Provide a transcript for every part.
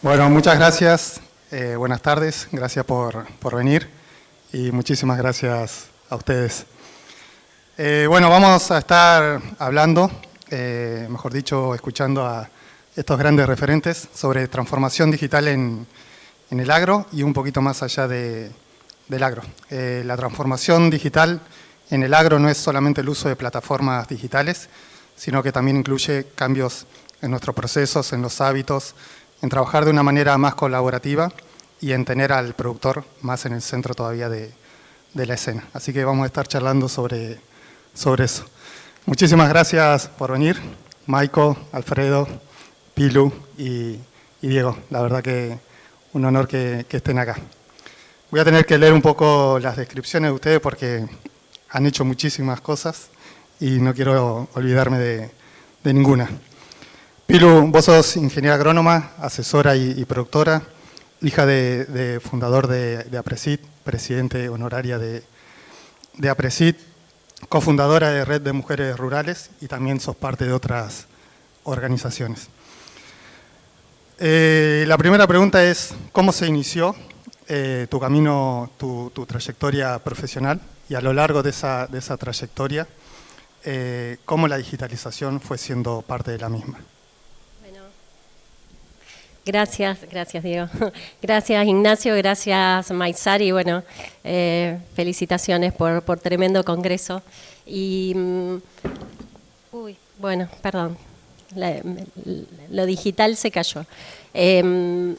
Bueno, muchas gracias. Buenas tardes. Gracias por venir y muchísimas gracias a ustedes. Bueno, vamos a estar hablando, mejor dicho, escuchando a estos grandes referentes sobre transformación digital en el agro y un poquito más allá del agro. La transformación digital en el agro no es solamente el uso de plataformas digitales, sino que también incluye cambios en nuestros procesos, en los hábitos, en trabajar de una manera más colaborativa y en tener al productor más en el centro todavía de la escena. Así que vamos a estar charlando sobre eso. Muchísimas gracias por venir, Maiko, Alfredo, Pilu y Diego. La verdad que un honor que estén acá. Voy a tener que leer un poco las descripciones de ustedes porque han hecho muchísimas cosas y no quiero olvidarme de ninguna. Pilu, vos sos ingeniera agrónoma, asesora y productora, hija de fundador de APRESID, presidente honoraria de APRESID, cofundadora de Red de Mujeres Rurales y también sos parte de otras organizaciones. La primera pregunta es, ¿cómo se inició tu camino, tu trayectoria profesional? Y a lo largo de esa trayectoria, ¿cómo la digitalización fue siendo parte de la misma? Gracias Diego. Gracias Ignacio, gracias Maizar y bueno, felicitaciones por tremendo congreso. Y, bueno, perdón, lo digital se cayó. La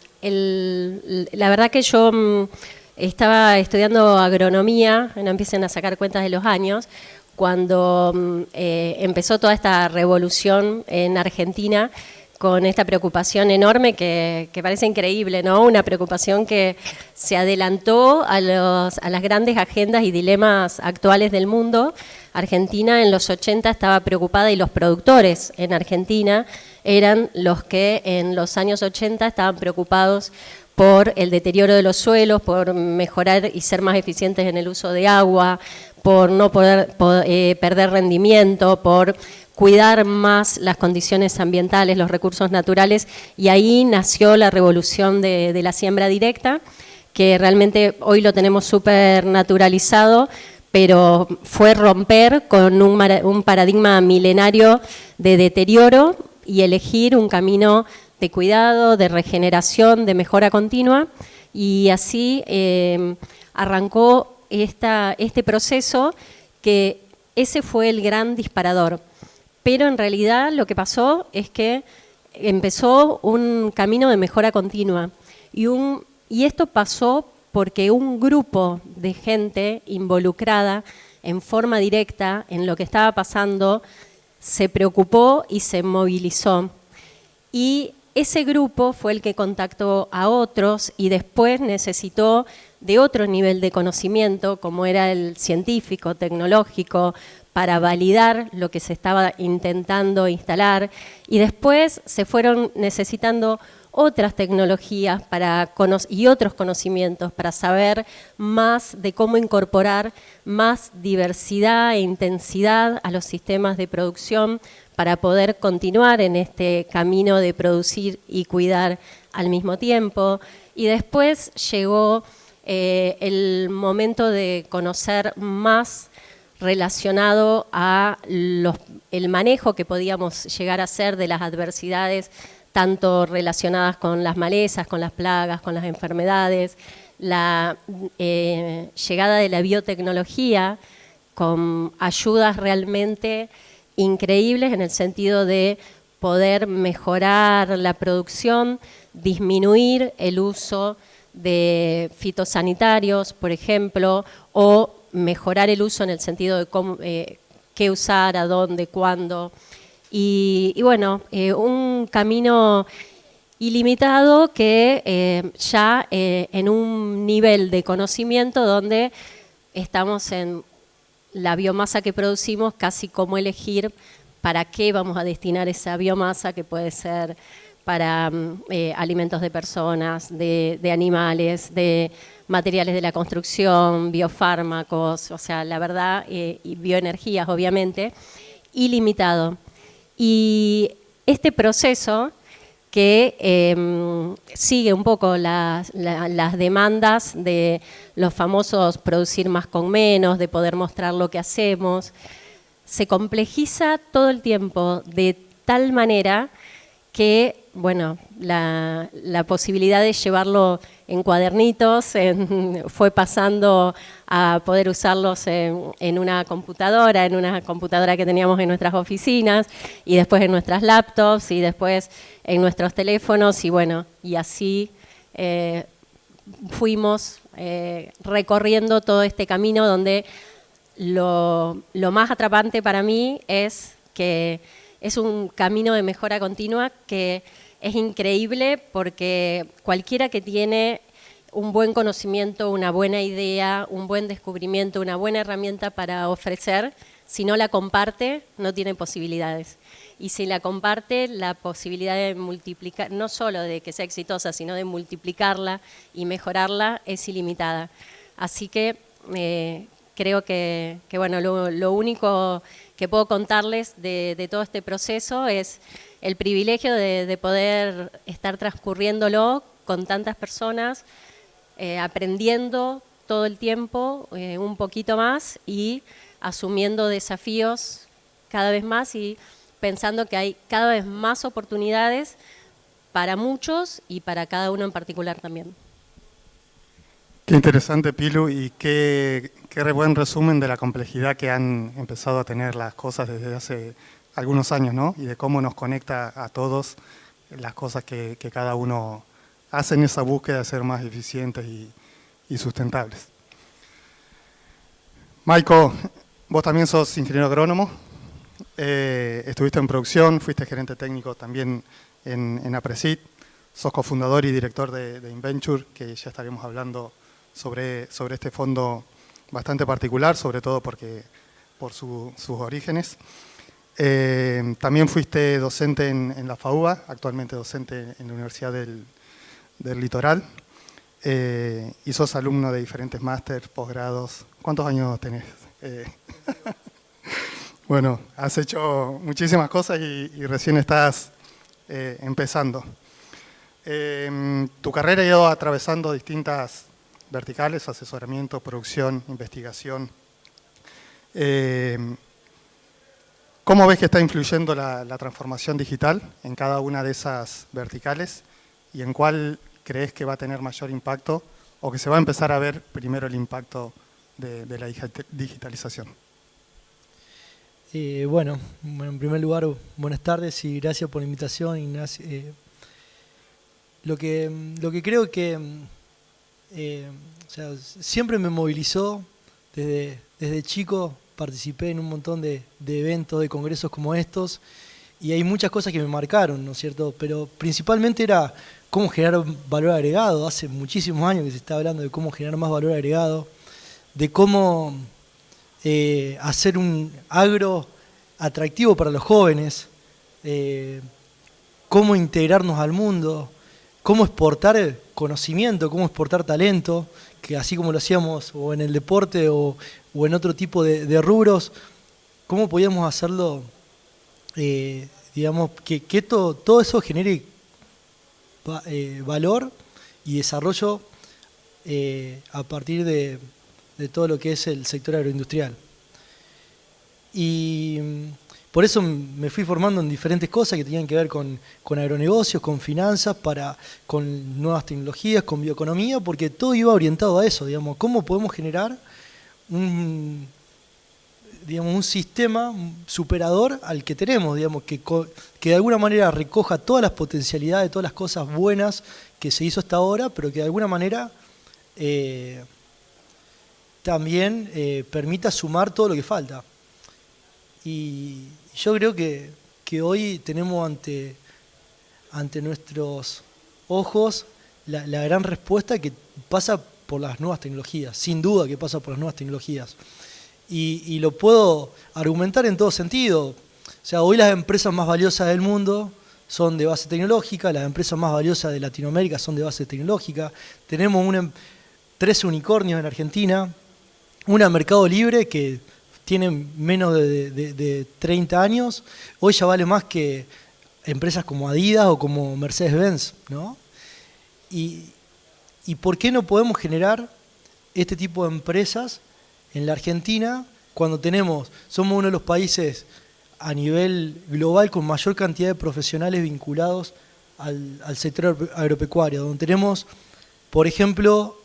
verdad que yo estaba estudiando agronomía, no empiecen a sacar cuentas de los años, cuando empezó toda esta revolución en Argentina, con esta preocupación enorme que parece increíble, ¿no? Una preocupación que se adelantó a las grandes agendas y dilemas actuales del mundo. Argentina en los 80 estaba preocupada y los productores en Argentina eran los que en los años 80 estaban preocupados por el deterioro de los suelos, por mejorar y ser más eficientes en el uso de agua, por no perder rendimiento, por cuidar más las condiciones ambientales, los recursos naturales, y ahí nació la revolución de la siembra directa, que realmente hoy lo tenemos súper naturalizado, pero fue romper con un paradigma milenario de deterioro y elegir un camino de cuidado, de regeneración, de mejora continua, y así arrancó este proceso, que ese fue el gran disparador. Pero en realidad lo que pasó es que empezó un camino de mejora continua y esto pasó porque un grupo de gente involucrada en forma directa en lo que estaba pasando se preocupó y se movilizó. Y ese grupo fue el que contactó a otros y después necesitó de otro nivel de conocimiento, como era el científico, tecnológico, para validar lo que se estaba intentando instalar, y después se fueron necesitando otras tecnologías y otros conocimientos para saber más de cómo incorporar más diversidad e intensidad a los sistemas de producción para poder continuar en este camino de producir y cuidar al mismo tiempo. Y después llegó el momento de conocer más relacionado a el manejo que podíamos llegar a hacer de las adversidades, tanto relacionadas con las malezas, con las plagas, con las enfermedades, la llegada de la biotecnología con ayudas realmente increíbles en el sentido de poder mejorar la producción, disminuir el uso de fitosanitarios, por ejemplo, o mejorar el uso en el sentido de cómo, qué usar, a dónde, cuándo. Y bueno, un camino ilimitado que ya en un nivel de conocimiento donde estamos en la biomasa que producimos, casi cómo elegir para qué vamos a destinar esa biomasa, que puede ser para alimentos de personas, de animales, de materiales de la construcción, biofármacos, o sea, la verdad, y bioenergías, obviamente, ilimitado. Y este proceso que sigue un poco las demandas de los famosos producir más con menos, de poder mostrar lo que hacemos. Se complejiza todo el tiempo de tal manera que, bueno, la posibilidad de llevarlo en cuadernitos fue pasando a poder usarlos en una computadora que teníamos en nuestras oficinas, y después en nuestras laptops, y después en nuestros teléfonos, y bueno, y así fuimos recorriendo todo este camino donde lo más atrapante para mí es que es un camino de mejora continua que es increíble, porque cualquiera que tiene un buen conocimiento, una buena idea, un buen descubrimiento, una buena herramienta para ofrecer, si no la comparte, no tiene posibilidades. Y si la comparte, la posibilidad de multiplicar, no solo de que sea exitosa, sino de multiplicarla y mejorarla, es ilimitada. Así que creo que bueno, lo único que puedo contarles de todo este proceso es el privilegio de poder estar transcurriéndolo con tantas personas, aprendiendo todo el tiempo un poquito más y asumiendo desafíos cada vez más y pensando que hay cada vez más oportunidades para muchos y para cada uno en particular también. Qué interesante, Pilu, y qué buen resumen de la complejidad que han empezado a tener las cosas desde hace algunos años, ¿no? Y de cómo nos conecta a todos las cosas que cada uno hace en esa búsqueda de ser más eficientes y sustentables. Maiko, vos también sos ingeniero agrónomo, estuviste en producción, fuiste gerente técnico también en Apresit, sos cofundador y director de Inventure, que ya estaremos hablando sobre este fondo bastante particular, sobre todo por sus orígenes. También fuiste docente en la FAUBA, actualmente docente en la Universidad del Litoral, y sos alumno de diferentes másteres, posgrados. ¿Cuántos años tenés? Bueno, has hecho muchísimas cosas y recién estás empezando. Tu carrera ha ido atravesando distintas verticales: asesoramiento, producción, investigación. ¿Cómo ves que está influyendo la transformación digital en cada una de esas verticales? ¿Y en cuál crees que va a tener mayor impacto o que se va a empezar a ver primero el impacto de la digitalización? Bueno, en primer lugar, buenas tardes y gracias por la invitación, Ignacio. Lo que creo que o sea, siempre me movilizó desde chico. Participé en un montón de eventos, de congresos como estos, y hay muchas cosas que me marcaron, ¿no es cierto? Pero principalmente era cómo generar valor agregado. Hace muchísimos años que se está hablando de cómo generar más valor agregado, de cómo hacer un agro atractivo para los jóvenes, cómo integrarnos al mundo, cómo exportar conocimiento, cómo exportar talento, que así como lo hacíamos o en el deporte o en otro tipo de rubros, cómo podíamos hacerlo, digamos, que todo eso genere valor y desarrollo a partir de todo lo que es el sector agroindustrial. Y por eso me fui formando en diferentes cosas que tenían que ver con agronegocios, con finanzas, con nuevas tecnologías, con bioeconomía, porque todo iba orientado a eso, digamos, cómo podemos generar un sistema superador al que tenemos, digamos, que de alguna manera recoja todas las potencialidades, todas las cosas buenas que se hizo hasta ahora, pero que de alguna manera también permita sumar todo lo que falta. Y yo creo que hoy tenemos ante nuestros ojos la gran respuesta que pasa por las nuevas tecnologías, sin duda que pasa por las nuevas tecnologías. Y lo puedo argumentar en todo sentido. O sea, hoy las empresas más valiosas del mundo son de base tecnológica, las empresas más valiosas de Latinoamérica son de base tecnológica. Tenemos 13 unicornios en Argentina, una Mercado Libre que tiene menos de 30 años, hoy ya vale más que empresas como Adidas o como Mercedes-Benz, ¿no? ¿Y por qué no podemos generar este tipo de empresas en la Argentina cuando somos uno de los países a nivel global con mayor cantidad de profesionales vinculados al sector agropecuario, donde tenemos, por ejemplo,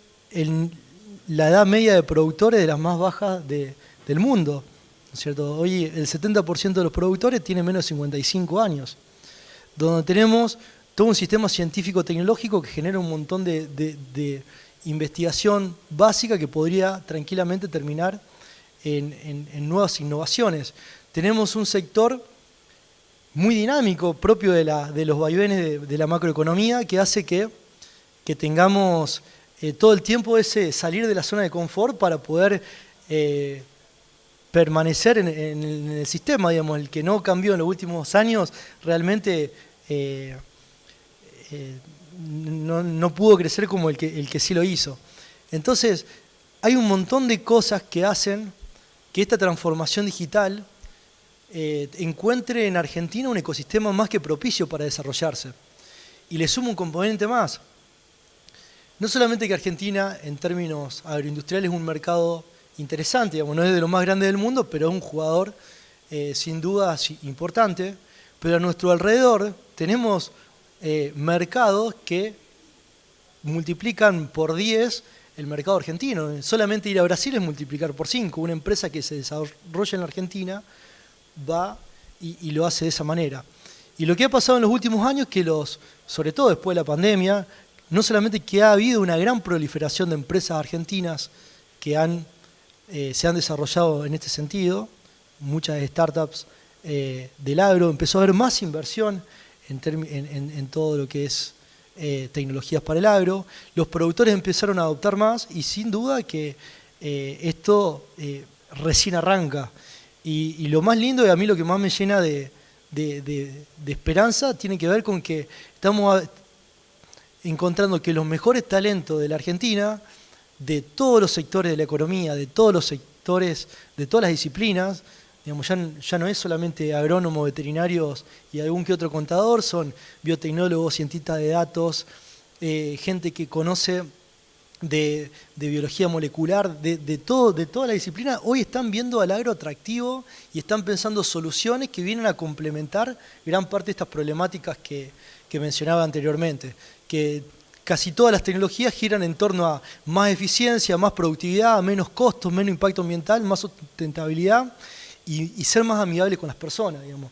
la edad media de productores de las más bajas del mundo, ¿no es cierto? Hoy el 70% de los productores tiene menos de 55 años, donde tenemos todo un sistema científico-tecnológico que genera un montón de investigación básica que podría tranquilamente terminar en nuevas innovaciones. Tenemos un sector muy dinámico, propio de los vaivenes de la macroeconomía, que hace que tengamos todo el tiempo ese salir de la zona de confort para poder permanecer en el sistema, digamos. El que no cambió en los últimos años realmente no pudo crecer como el que sí lo hizo. Entonces, hay un montón de cosas que hacen que esta transformación digital encuentre en Argentina un ecosistema más que propicio para desarrollarse. Y le sumo un componente más. No solamente que Argentina, en términos agroindustriales, es un mercado interesante, digamos, no es de los más grandes del mundo, pero es un jugador sin duda importante, pero a nuestro alrededor tenemos mercados que multiplican por 10 el mercado argentino. Solamente ir a Brasil es multiplicar por 5. Una empresa que se desarrolla en la Argentina va y lo hace de esa manera. Y lo que ha pasado en los últimos años es que sobre todo después de la pandemia, no solamente que ha habido una gran proliferación de empresas argentinas que se han desarrollado en este sentido, muchas startups del agro, empezó a haber más inversión en todo lo que es tecnologías para el agro, los productores empezaron a adoptar más y sin duda que esto recién arranca. Y lo más lindo y a mí lo que más me llena de esperanza tiene que ver con que estamos encontrando que los mejores talentos de la Argentina, de todos los sectores de la economía, de todos los sectores, de todas las disciplinas, digamos, ya no es solamente agrónomos, veterinarios y algún que otro contador, son biotecnólogos, cientistas de datos, gente que conoce de biología molecular, de toda la disciplina, hoy están viendo al agro atractivo y están pensando soluciones que vienen a complementar gran parte de estas problemáticas que mencionaba anteriormente, que casi todas las tecnologías giran en torno a más eficiencia, más productividad, menos costos, menos impacto ambiental, más sustentabilidad y ser más amigable con las personas, digamos.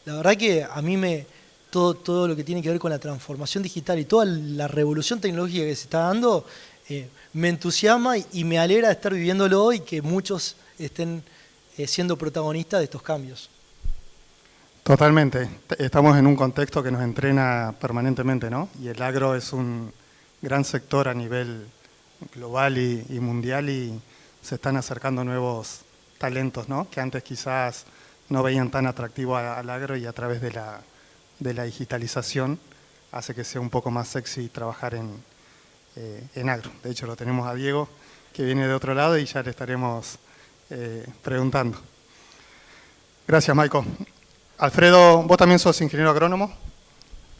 La verdad que a mí todo lo que tiene que ver con la transformación digital y toda la revolución tecnológica que se está dando me entusiasma y me alegra de estar viviéndolo y que muchos estén siendo protagonistas de estos cambios. Totalmente. Estamos en un contexto que nos entrena permanentemente, ¿no? Y el agro es un gran sector a nivel global y mundial y se están acercando nuevos talentos, ¿no? Que antes quizás no veían tan atractivo al agro y a través de la digitalización hace que sea un poco más sexy trabajar en agro. De hecho, lo tenemos a Diego, que viene de otro lado y ya le estaremos preguntando. Gracias, Maico. Alfredo, vos también sos ingeniero agrónomo,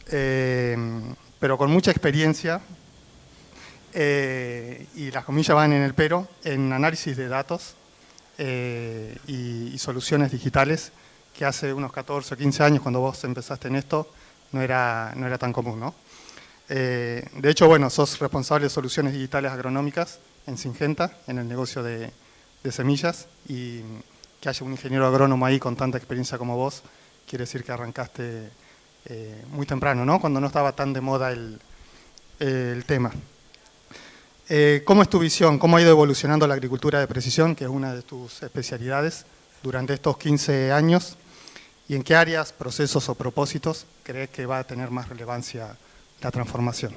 pero con mucha experiencia, y las comillas van en el pero, en análisis de datos y soluciones digitales, que hace unos 14 o 15 años, cuando vos empezaste en esto, no era tan común, ¿no? De hecho, bueno, sos responsable de soluciones digitales agronómicas en Syngenta, en el negocio de semillas, y que haya un ingeniero agrónomo ahí con tanta experiencia como vos, quiere decir que arrancaste muy temprano, ¿no? Cuando no estaba tan de moda el tema. ¿Cómo es tu visión? ¿Cómo ha ido evolucionando la agricultura de precisión, que es una de tus especialidades, durante estos 15 años? ¿Y en qué áreas, procesos o propósitos crees que va a tener más relevancia la transformación?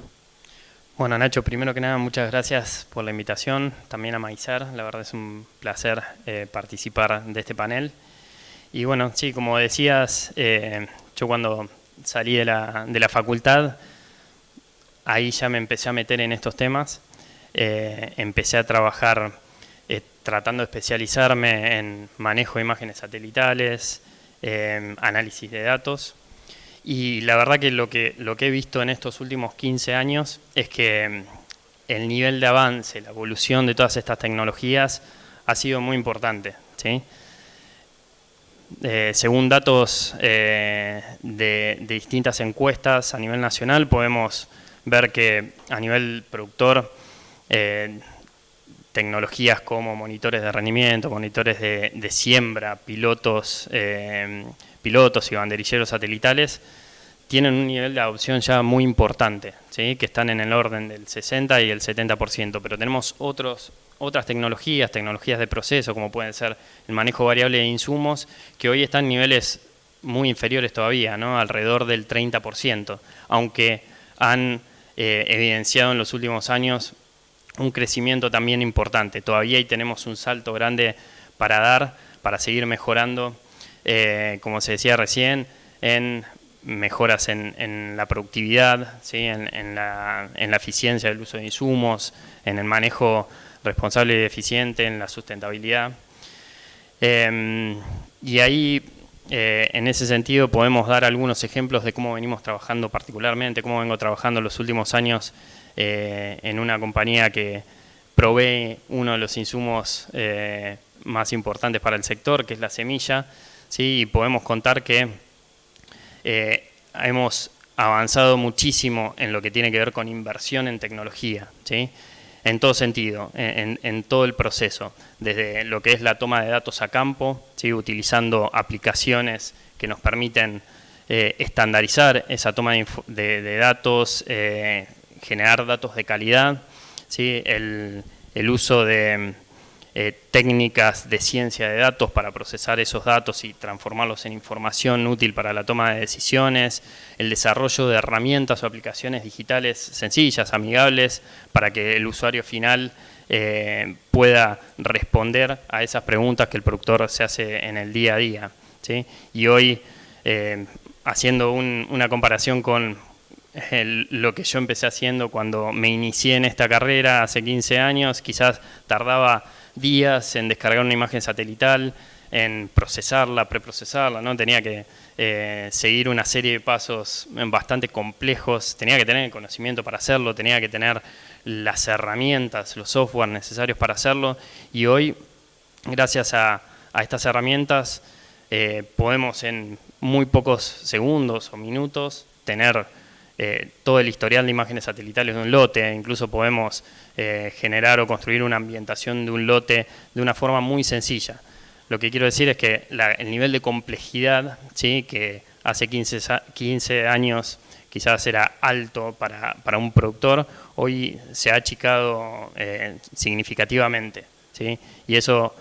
Bueno, Nacho, primero que nada, muchas gracias por la invitación, también a Maizar, la verdad es un placer participar de este panel. Y bueno, sí, como decías, yo cuando salí de la facultad, ahí ya me empecé a meter en estos temas, empecé a trabajar tratando de especializarme en manejo de imágenes satelitales, análisis de datos, Y la verdad que lo que he visto en estos últimos 15 años es que el nivel de avance, la evolución de todas estas tecnologías ha sido muy importante, ¿sí? Según datos de distintas encuestas a nivel nacional, podemos ver que a nivel productor, tecnologías como monitores de rendimiento, monitores de siembra, pilotos y banderilleros satelitales, tienen un nivel de adopción ya muy importante, ¿sí? Que están en el orden del 60 y el 70%, pero tenemos otras tecnologías de proceso, como pueden ser el manejo variable de insumos, que hoy están en niveles muy inferiores todavía, ¿no? Alrededor del 30%, aunque han evidenciado en los últimos años un crecimiento también importante. Todavía ahí tenemos un salto grande para dar, para seguir mejorando, como se decía recién, en mejoras en la productividad, ¿sí? en la eficiencia del uso de insumos, en el manejo responsable y eficiente, en la sustentabilidad. Y ahí, en ese sentido, podemos dar algunos ejemplos de cómo venimos trabajando particularmente, cómo vengo trabajando los últimos años en una compañía que provee uno de los insumos más importantes para el sector, que es la semilla, ¿sí? Y podemos contar que hemos avanzado muchísimo en lo que tiene que ver con inversión en tecnología, ¿sí? En todo sentido, en todo el proceso, desde lo que es la toma de datos a campo, ¿sí? Utilizando aplicaciones que nos permiten estandarizar esa toma de datos, generar datos de calidad, ¿sí? El uso de técnicas de ciencia de datos para procesar esos datos y transformarlos en información útil para la toma de decisiones, el desarrollo de herramientas o aplicaciones digitales sencillas, amigables, para que el usuario final pueda responder a esas preguntas que el productor se hace en el día a día, ¿sí? Y hoy, haciendo una comparación con lo que yo empecé haciendo cuando me inicié en esta carrera hace 15 años, quizás tardaba días en descargar una imagen satelital, en procesarla, preprocesarla, ¿no? Tenía que seguir una serie de pasos bastante complejos, tenía que tener el conocimiento para hacerlo, tenía que tener las herramientas, los software necesarios para hacerlo, y hoy, gracias a estas herramientas, podemos en muy pocos segundos o minutos tener todo el historial de imágenes satelitales de un lote, incluso podemos generar o construir una ambientación de un lote de una forma muy sencilla. Lo que quiero decir es que el nivel de complejidad, ¿sí? Que hace 15 años quizás era alto para un productor, hoy se ha achicado significativamente, ¿sí? Y eso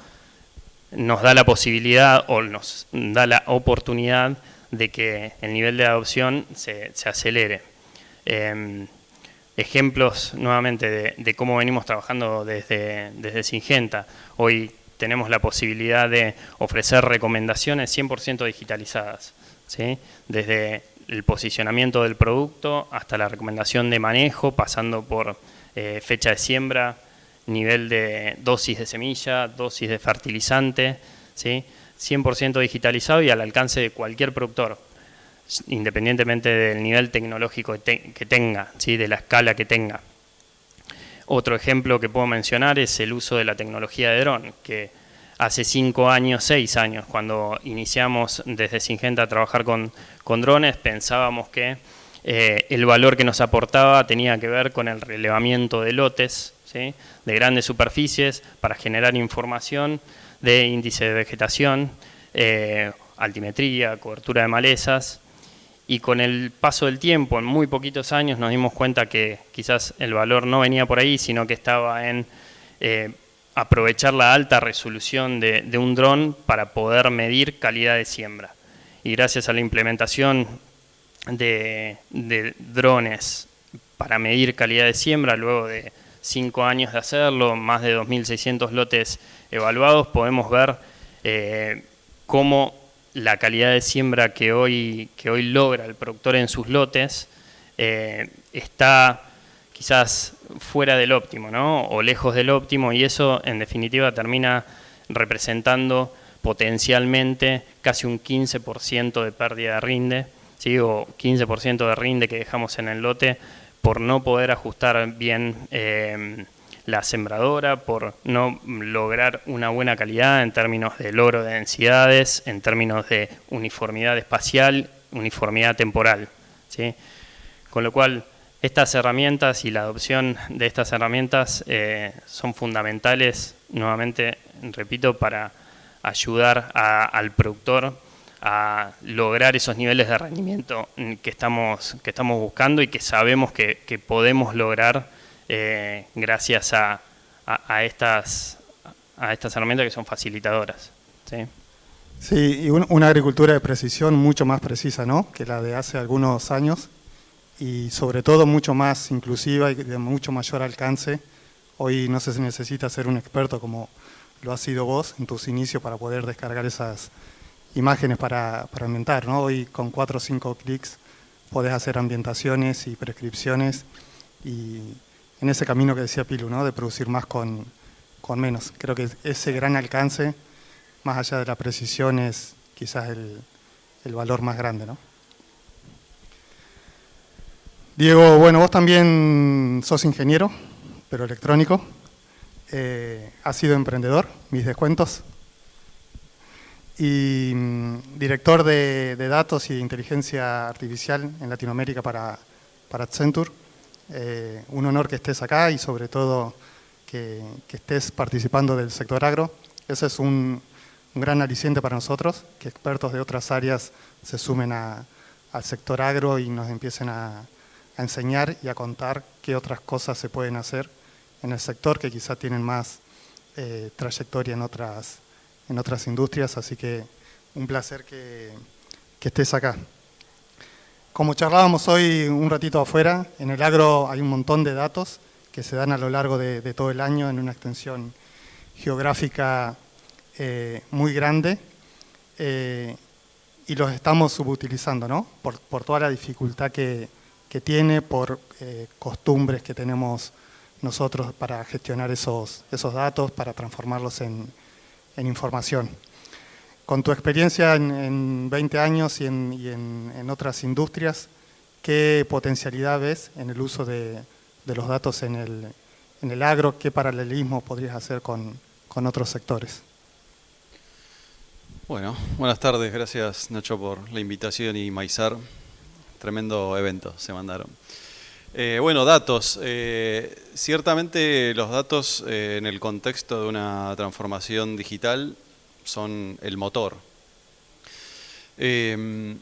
nos da la posibilidad o nos da la oportunidad de que el nivel de adopción se acelere. Ejemplos nuevamente de cómo venimos trabajando desde Syngenta. Hoy tenemos la posibilidad de ofrecer recomendaciones 100% digitalizadas, ¿sí? Desde el posicionamiento del producto hasta la recomendación de manejo, pasando por fecha de siembra, nivel de dosis de semilla, dosis de fertilizante, ¿sí? 100% digitalizado y al alcance de cualquier productor, independientemente del nivel tecnológico que tenga, ¿sí? De la escala que tenga. Otro ejemplo que puedo mencionar es el uso de la tecnología de dron, que hace 5 años, 6 años, cuando iniciamos desde Syngenta a trabajar con drones, pensábamos que el valor que nos aportaba tenía que ver con el relevamiento de lotes, ¿sí? De grandes superficies para generar información de índice de vegetación, altimetría, cobertura de malezas, y con el paso del tiempo, en muy poquitos años, nos dimos cuenta que quizás el valor no venía por ahí, sino que estaba en aprovechar la alta resolución de un dron para poder medir calidad de siembra. Y gracias a la implementación de drones para medir calidad de siembra, luego de 5 años de hacerlo, más de 2.600 lotes evaluados, podemos ver cómo la calidad de siembra que hoy logra el productor en sus lotes está quizás fuera del óptimo, ¿no? O lejos del óptimo, y eso en definitiva termina representando potencialmente casi un 15% de pérdida de rinde, ¿sí? O 15% de rinde que dejamos en el lote por no poder ajustar bien la sembradora, por no lograr una buena calidad en términos de logro de densidades, en términos de uniformidad espacial, uniformidad temporal, ¿sí? Con lo cual, estas herramientas y la adopción de estas herramientas son fundamentales, nuevamente, repito, para ayudar al productor a lograr esos niveles de rendimiento que estamos buscando y que sabemos que podemos lograr gracias a estas herramientas que son facilitadoras, ¿sí? Sí, y una agricultura de precisión mucho más precisa, ¿no?, que la de hace algunos años, y sobre todo mucho más inclusiva y de mucho mayor alcance. Hoy no se necesita ser un experto como lo has sido vos en tus inicios para poder descargar esas imágenes para ambientar, ¿no? Hoy con 4 o 5 clics podés hacer ambientaciones y prescripciones, y en ese camino que decía Pilu, ¿no?, de producir más con menos. Creo que ese gran alcance, más allá de la precisión, es quizás el valor más grande, ¿no? Diego, bueno, vos también sos ingeniero, pero electrónico. Has sido emprendedor, mis descuentos. Y director de datos y de inteligencia artificial en Latinoamérica para Accenture. Un honor que estés acá y sobre todo que estés participando del sector agro. Ese es un gran aliciente para nosotros, que expertos de otras áreas se sumen al sector agro y nos empiecen a enseñar y a contar qué otras cosas se pueden hacer en el sector que quizá tienen más trayectoria en otras industrias, así que un placer que estés acá. Como charlábamos hoy un ratito afuera, en el agro hay un montón de datos que se dan a lo largo de todo el año en una extensión geográfica muy grande, y los estamos subutilizando, ¿no?, por toda la dificultad que tiene, por costumbres que tenemos nosotros para gestionar esos datos, para transformarlos en información. Con tu experiencia en 20 años y en otras industrias, ¿qué potencialidad ves en el uso de los datos en el agro? ¿Qué paralelismo podrías hacer con otros sectores? Bueno, buenas tardes, gracias Nacho por la invitación y Maizar. Tremendo evento se mandaron. Bueno, datos. Ciertamente los datos en el contexto de una transformación digital son el motor. Y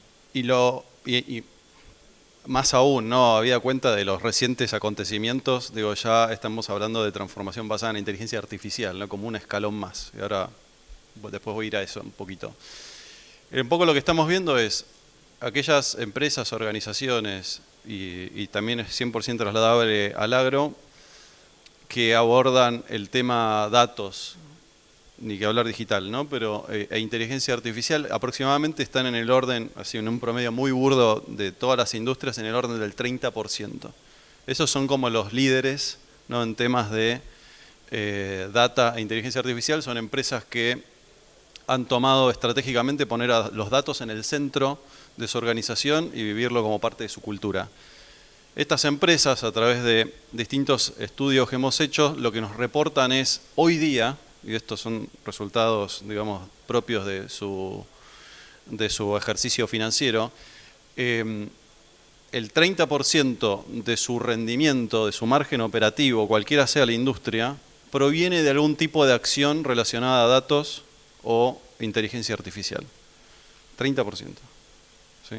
más aún, ¿no?, habida cuenta de los recientes acontecimientos, digo, ya estamos hablando de transformación basada en inteligencia artificial, ¿no?, como un escalón más. Y ahora después voy a ir a eso un poquito. Un poco lo que estamos viendo es aquellas empresas, organizaciones, y también es 100% trasladable al agro, que abordan el tema datos, ni que hablar digital, ¿no?, pero inteligencia artificial, aproximadamente están en el orden, así en un promedio muy burdo de todas las industrias, en el orden del 30%. Esos son como los líderes, ¿no?, en temas de data e inteligencia artificial. Son empresas que han tomado estratégicamente poner a los datos en el centro de su organización y vivirlo como parte de su cultura. Estas empresas, a través de distintos estudios que hemos hecho, lo que nos reportan es, hoy día, y estos son resultados, digamos, propios de su ejercicio financiero, el 30% de su rendimiento, de su margen operativo, cualquiera sea la industria, proviene de algún tipo de acción relacionada a datos o inteligencia artificial. 30%. ¿Sí?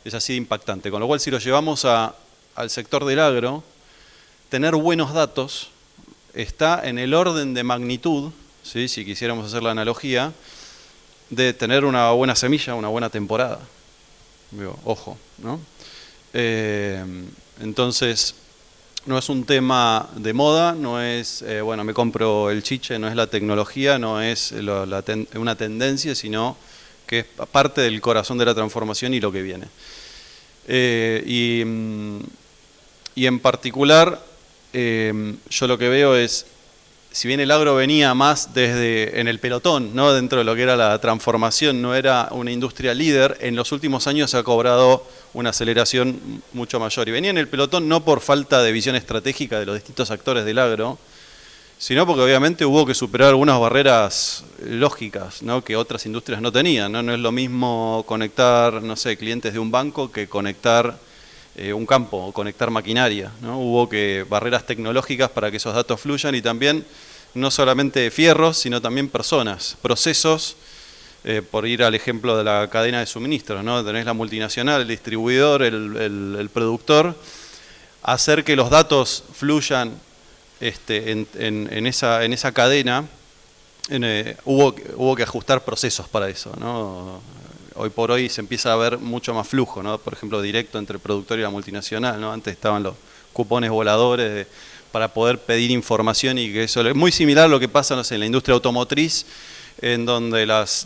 Es así de impactante. Con lo cual, si lo llevamos al sector del agro, tener buenos datos está en el orden de magnitud, ¿sí?, si quisiéramos hacer la analogía, de tener una buena semilla, una buena temporada. Digo, ojo, ¿no? Entonces, no es un tema de moda, no es, bueno, me compro el chiche, no es la tecnología, no es una tendencia, sino que es parte del corazón de la transformación y lo que viene. Y en particular, yo lo que veo es si bien el agro venía más desde en el pelotón, ¿no? Dentro de lo que era la transformación, no era una industria líder, en los últimos años ha cobrado una aceleración mucho mayor. Y venía en el pelotón no por falta de visión estratégica de los distintos actores del agro, sino porque obviamente hubo que superar algunas barreras lógicas, ¿no? Que otras industrias no tenían, ¿no? No es lo mismo conectar, no sé, clientes de un banco que conectar un campo o conectar maquinaria, ¿no? Hubo que barreras tecnológicas para que esos datos fluyan y también no solamente fierros, sino también personas, procesos, por ir al ejemplo de la cadena de suministros, ¿no? Tenés la multinacional, el distribuidor, el productor, hacer que los datos fluyan en esa cadena, hubo que ajustar procesos para eso, ¿no? Hoy por hoy se empieza a ver mucho más flujo, ¿no? Por ejemplo, directo entre el productor y la multinacional, ¿no? Antes estaban los cupones voladores para poder pedir información y que eso es muy similar a lo que pasa, no sé, en la industria automotriz, en donde las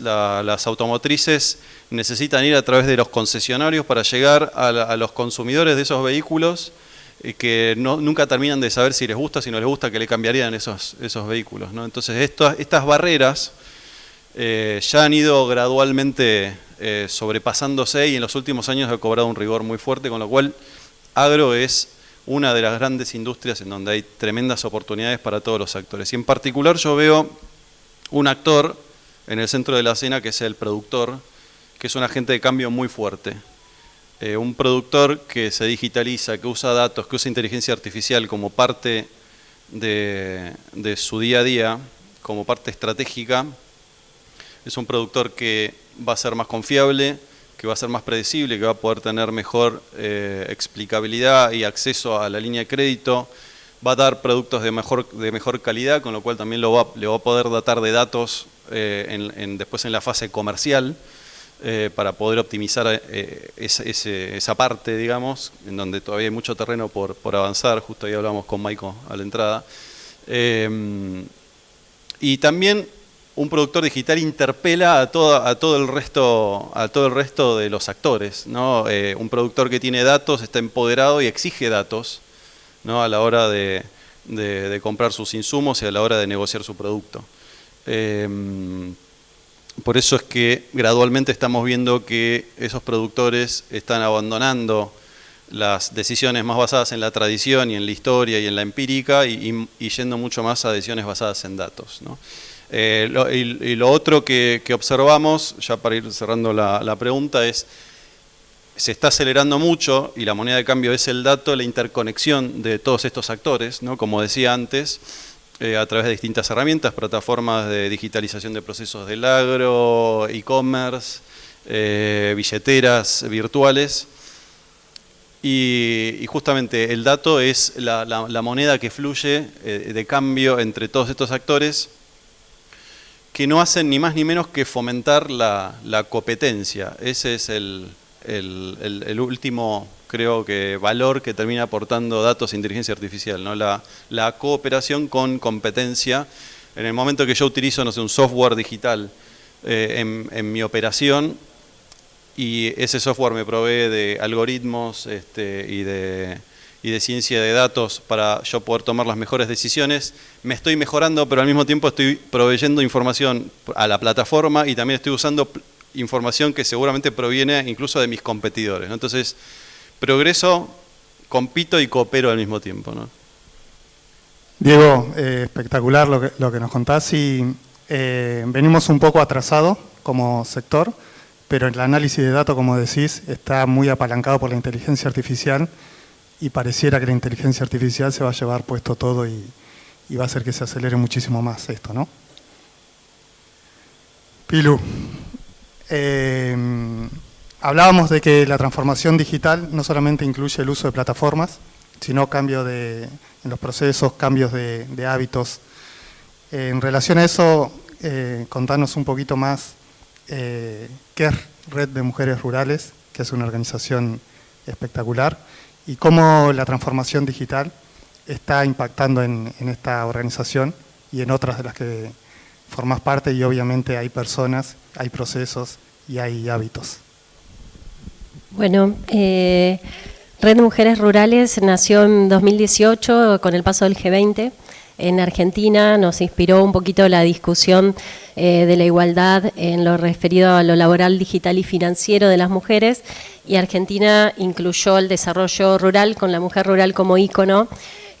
automotrices necesitan ir a través de los concesionarios para llegar a los consumidores de esos vehículos que nunca terminan de saber si les gusta, si no les gusta, que le cambiarían esos vehículos, ¿no? Entonces estas barreras ya han ido gradualmente sobrepasándose y en los últimos años ha cobrado un rigor muy fuerte, con lo cual agro es una de las grandes industrias en donde hay tremendas oportunidades para todos los actores. Y en particular yo veo un actor en el centro de la escena que es el productor, que es un agente de cambio muy fuerte. Un productor que se digitaliza, que usa datos, que usa inteligencia artificial como parte de su día a día, como parte estratégica, es un productor que va a ser más confiable, que va a ser más predecible, que va a poder tener mejor explicabilidad y acceso a la línea de crédito, va a dar productos de mejor calidad, con lo cual también le va a poder datar de datos después en la fase comercial, para poder optimizar esa parte, digamos, en donde todavía hay mucho terreno por avanzar. Justo ahí hablamos con Maiko a la entrada. Y también un productor digital interpela a todo el resto de los actores, ¿no? Un productor que tiene datos está empoderado y exige datos, ¿no? A la hora de comprar sus insumos y a la hora de negociar su producto. Por eso es que gradualmente estamos viendo que esos productores están abandonando las decisiones más basadas en la tradición y en la historia y en la empírica y yendo mucho más a decisiones basadas en datos, ¿no? Y lo otro que observamos, ya para ir cerrando la pregunta, es se está acelerando mucho, y la moneda de cambio es el dato, la interconexión de todos estos actores, ¿no? Como decía antes, a través de distintas herramientas, plataformas de digitalización de procesos del agro, e-commerce, billeteras virtuales. Y justamente el dato es la moneda que fluye de cambio entre todos estos actores, que no hacen ni más ni menos que fomentar la competencia. Ese es el último, creo que, valor que termina aportando datos e inteligencia artificial, ¿no? La cooperación con competencia. En el momento que yo utilizo, no sé, un software digital en mi operación, y ese software me provee de algoritmos y de ciencia de datos para yo poder tomar las mejores decisiones, me estoy mejorando, pero al mismo tiempo estoy proveyendo información a la plataforma y también estoy usando información que seguramente proviene incluso de mis competidores, ¿no? Entonces, progreso, compito y coopero al mismo tiempo, ¿no? Diego, espectacular lo que nos contás, y venimos un poco atrasados como sector, pero el análisis de datos, como decís, está muy apalancado por la inteligencia artificial, y pareciera que la inteligencia artificial se va a llevar puesto todo y va a hacer que se acelere muchísimo más esto, ¿no? Pilu, hablábamos de que la transformación digital no solamente incluye el uso de plataformas, sino cambio en los procesos, cambios de hábitos. En relación a eso, contanos un poquito más qué es Red de Mujeres Rurales, que es una organización espectacular, y cómo la transformación digital está impactando en esta organización y en otras de las que formás parte, y obviamente hay personas, hay procesos y hay hábitos. Bueno, Red de Mujeres Rurales nació en 2018 con el paso del G20. en Argentina, nos inspiró un poquito la discusión de la igualdad en lo referido a lo laboral, digital y financiero de las mujeres, y Argentina incluyó el desarrollo rural con la mujer rural como ícono,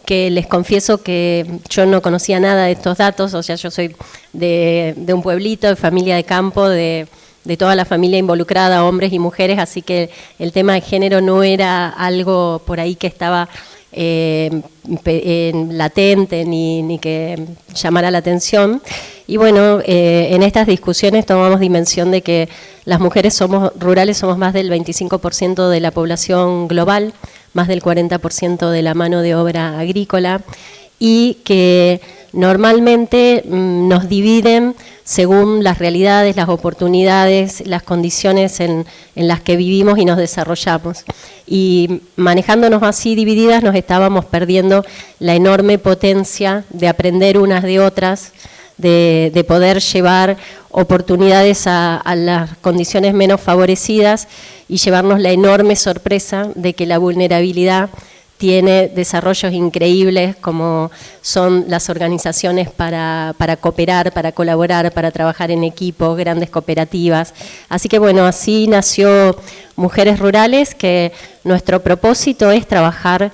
que les confieso que yo no conocía nada de estos datos, o sea, yo soy de un pueblito, de familia de campo, de toda la familia involucrada, hombres y mujeres, así que el tema de género no era algo por ahí que estaba latente ni que llamara la atención. Y bueno, en estas discusiones tomamos dimensión de que las mujeres rurales somos más del 25% de la población global, más del 40% de la mano de obra agrícola, y que normalmente nos dividen según las realidades, las oportunidades, las condiciones en las que vivimos y nos desarrollamos. Y manejándonos así divididas nos estábamos perdiendo la enorme potencia de aprender unas de otras, de poder llevar oportunidades a las condiciones menos favorecidas y llevarnos la enorme sorpresa de que la vulnerabilidad tiene desarrollos increíbles como son las organizaciones para cooperar, para colaborar, para trabajar en equipo, grandes cooperativas. Así que bueno, así nació Mujeres Rurales, que nuestro propósito es trabajar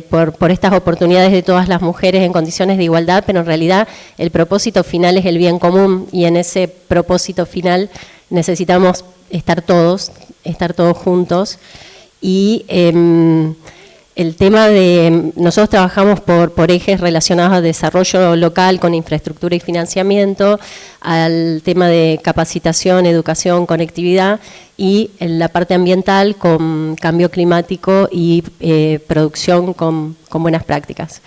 por estas oportunidades de todas las mujeres en condiciones de igualdad, pero en realidad el propósito final es el bien común, y en ese propósito final necesitamos estar todos juntos. Y el tema de, nosotros trabajamos por ejes relacionados al desarrollo local con infraestructura y financiamiento, al tema de capacitación, educación, conectividad, y en la parte ambiental con cambio climático y producción con buenas prácticas.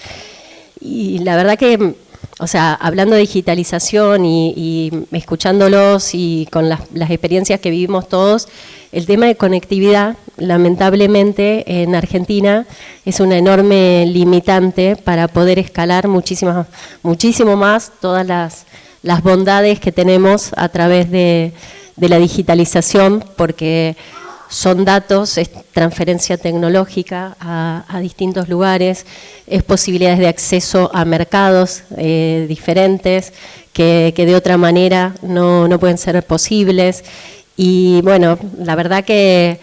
Y la verdad que, o sea, hablando de digitalización y escuchándolos y con las experiencias que vivimos todos, el tema de conectividad, lamentablemente, en Argentina es una enorme limitante para poder escalar muchísimo más todas las bondades que tenemos a través de la digitalización, porque son datos, es transferencia tecnológica a distintos lugares, es posibilidades de acceso a mercados diferentes que de otra manera no pueden ser posibles. Y bueno, la verdad que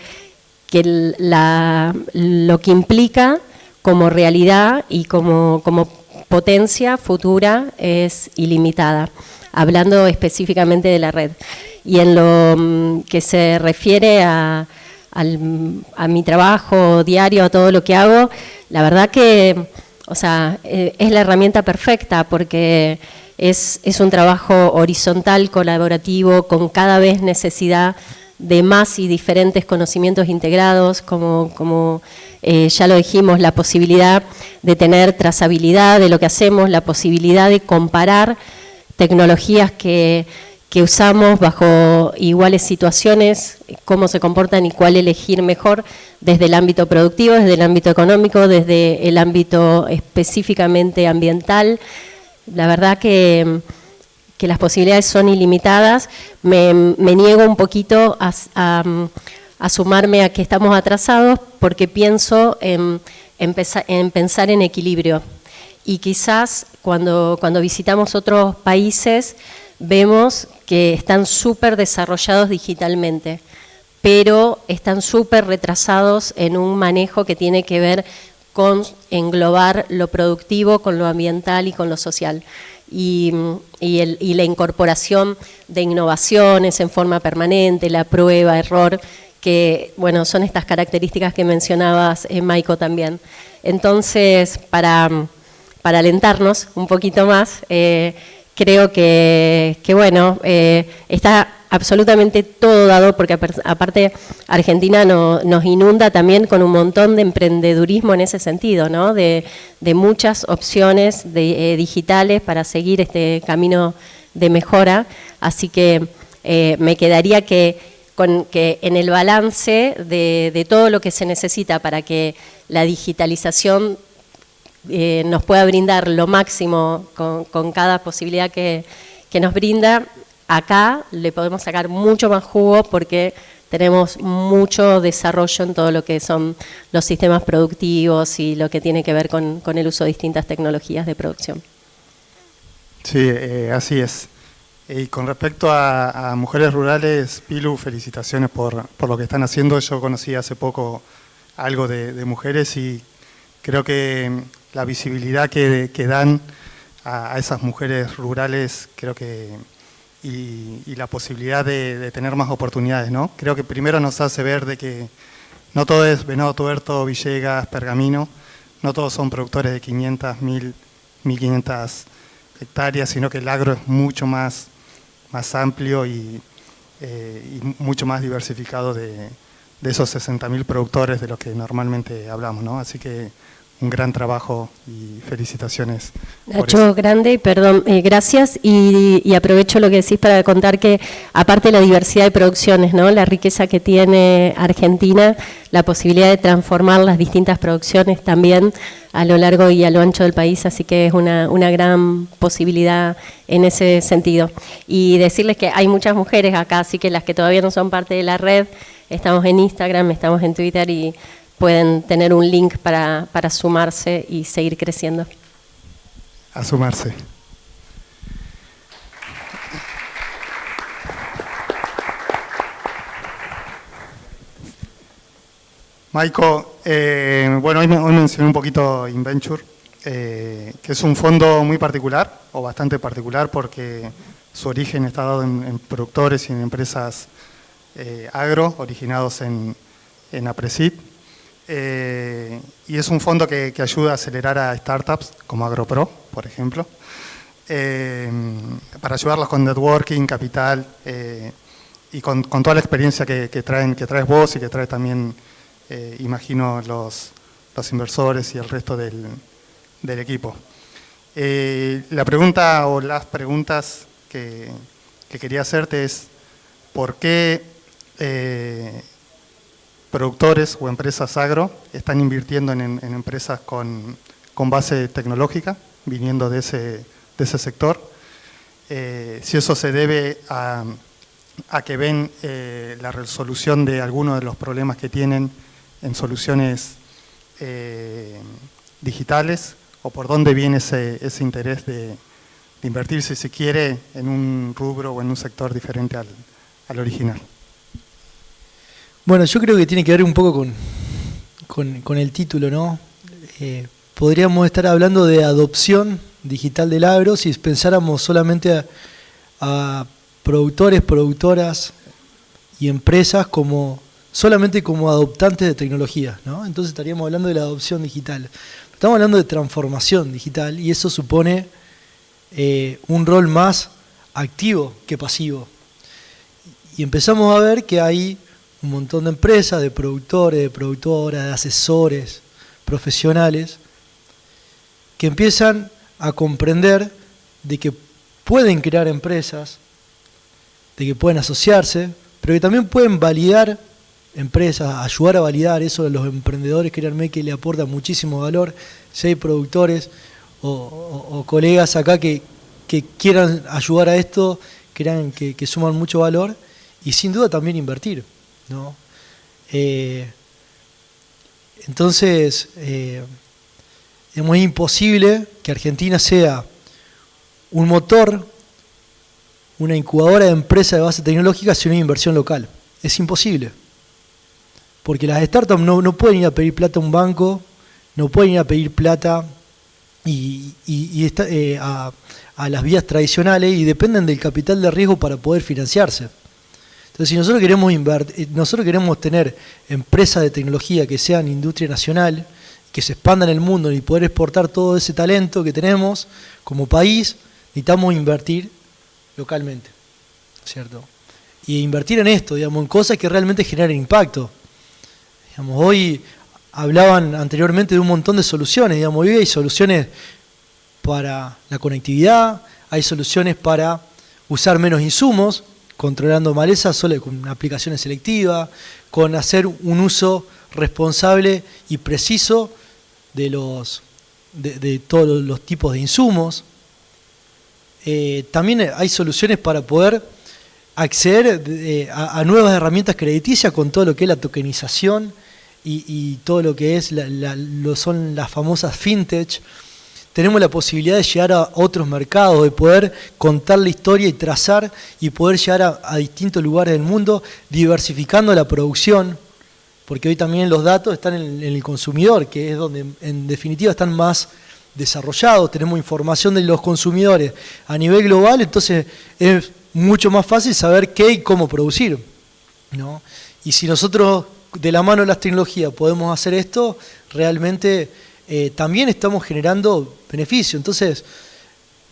lo que implica como realidad y como potencia futura es ilimitada, hablando específicamente de la red. Y en lo que se refiere a mi trabajo diario, a todo lo que hago, la verdad que, o sea, es la herramienta perfecta, porque es un trabajo horizontal, colaborativo, con cada vez necesidad de más y diferentes conocimientos integrados, como ya lo dijimos, la posibilidad de tener trazabilidad de lo que hacemos, la posibilidad de comparar tecnologías que usamos bajo iguales situaciones, cómo se comportan y cuál elegir mejor desde el ámbito productivo, desde el ámbito económico, desde el ámbito específicamente ambiental. La verdad que las posibilidades son ilimitadas. Me niego un poquito a sumarme a que estamos atrasados, porque pienso en pensar en equilibrio. Y quizás cuando visitamos otros países vemos que están súper desarrollados digitalmente, pero están súper retrasados en un manejo que tiene que ver con englobar lo productivo con lo ambiental y con lo social. Y la incorporación de innovaciones en forma permanente, la prueba, error, que bueno, son estas características que mencionabas, Maiko, también. Entonces, para alentarnos un poquito más, creo que bueno, está absolutamente todo dado, porque aparte Argentina nos inunda también con un montón de emprendedurismo en ese sentido, ¿no? De muchas opciones digitales para seguir este camino de mejora. Así que me quedaría que en el balance de todo lo que se necesita para que la digitalización nos pueda brindar lo máximo con cada posibilidad que nos brinda, acá le podemos sacar mucho más jugo, porque tenemos mucho desarrollo en todo lo que son los sistemas productivos y lo que tiene que ver con el uso de distintas tecnologías de producción. Sí, así es. Y con respecto a mujeres rurales, Pilu, felicitaciones por lo que están haciendo. Yo conocí hace poco algo de mujeres y creo que la visibilidad que dan a esas mujeres rurales, creo que y la posibilidad de tener más oportunidades, ¿no? Creo que primero nos hace ver de que no todo es Venado Tuerto, Villegas, Pergamino, no todos son productores de 500, 1000, 1500 hectáreas, sino que el agro es mucho más amplio y mucho más diversificado de esos 60.000 productores de los que normalmente hablamos, ¿no? Así que un gran trabajo y felicitaciones. Nacho, grande, perdón, gracias y aprovecho lo que decís para contar que aparte de la diversidad de producciones, ¿no? La riqueza que tiene Argentina, la posibilidad de transformar las distintas producciones también a lo largo y a lo ancho del país, así que es una gran posibilidad en ese sentido. Y decirles que hay muchas mujeres acá, así que las que todavía no son parte de la red, estamos en Instagram, estamos en Twitter y pueden tener un link para sumarse y seguir creciendo. A sumarse. Maiko, bueno, hoy mencioné un poquito Inventure, que es un fondo muy particular, o bastante particular, porque su origen está dado en productores y en empresas agro, originados en APRESID. Y es un fondo que ayuda a acelerar a startups como AgroPro, por ejemplo, para ayudarlos con networking, capital y con toda la experiencia que traes vos y que trae también, imagino, los inversores y el resto del equipo. La pregunta o las preguntas que quería hacerte es ¿por qué productores o empresas agro están invirtiendo en empresas con base tecnológica, viniendo de ese sector? Si eso se debe a que ven la resolución de algunos de los problemas que tienen en soluciones digitales, o por dónde viene ese interés de invertir, si se quiere, en un rubro o en un sector diferente al original. Bueno, yo creo que tiene que ver un poco con el título, ¿no? Podríamos estar hablando de adopción digital del agro si pensáramos solamente a productores, productoras y empresas solamente como adoptantes de tecnología, ¿no? Entonces estaríamos hablando de la adopción digital. Estamos hablando de transformación digital y eso supone un rol más activo que pasivo. Y empezamos a ver que hay un montón de empresas, de productores, de productoras, de asesores, profesionales, que empiezan a comprender de que pueden crear empresas, de que pueden asociarse, pero que también pueden validar empresas, ayudar a validar eso. A los emprendedores, créanme que le aporta muchísimo valor. Si hay productores o colegas acá que quieran ayudar a esto, crean que suman mucho valor, y sin duda también invertir, ¿no? Entonces, es imposible que Argentina sea un motor, una incubadora de empresas de base tecnológica sin una inversión local. Es imposible. Porque las startups no pueden ir a pedir plata a un banco, no pueden ir a pedir plata a las vías tradicionales y dependen del capital de riesgo para poder financiarse. Entonces, si nosotros queremos tener empresas de tecnología que sean industria nacional, que se expandan en el mundo y poder exportar todo ese talento que tenemos como país, necesitamos invertir localmente, ¿cierto? Y invertir en esto, digamos, en cosas que realmente generen impacto. Digamos, hoy hablaban anteriormente de un montón de soluciones, digamos, hoy hay soluciones para la conectividad, hay soluciones para usar menos insumos, controlando malezas solo con aplicaciones selectivas, con hacer un uso responsable y preciso de todos los tipos de insumos. También hay soluciones para poder acceder a nuevas herramientas crediticias con todo lo que es la tokenización y todo lo que es son las famosas fintech. Tenemos la posibilidad de llegar a otros mercados, de poder contar la historia y trazar y poder llegar a distintos lugares del mundo, diversificando la producción, porque hoy también los datos están en el consumidor, que es donde en definitiva están más desarrollados. Tenemos información de los consumidores a nivel global, entonces es mucho más fácil saber qué y cómo producir, ¿no? Y si nosotros de la mano de las tecnologías podemos hacer esto, realmente también estamos generando beneficio. Entonces,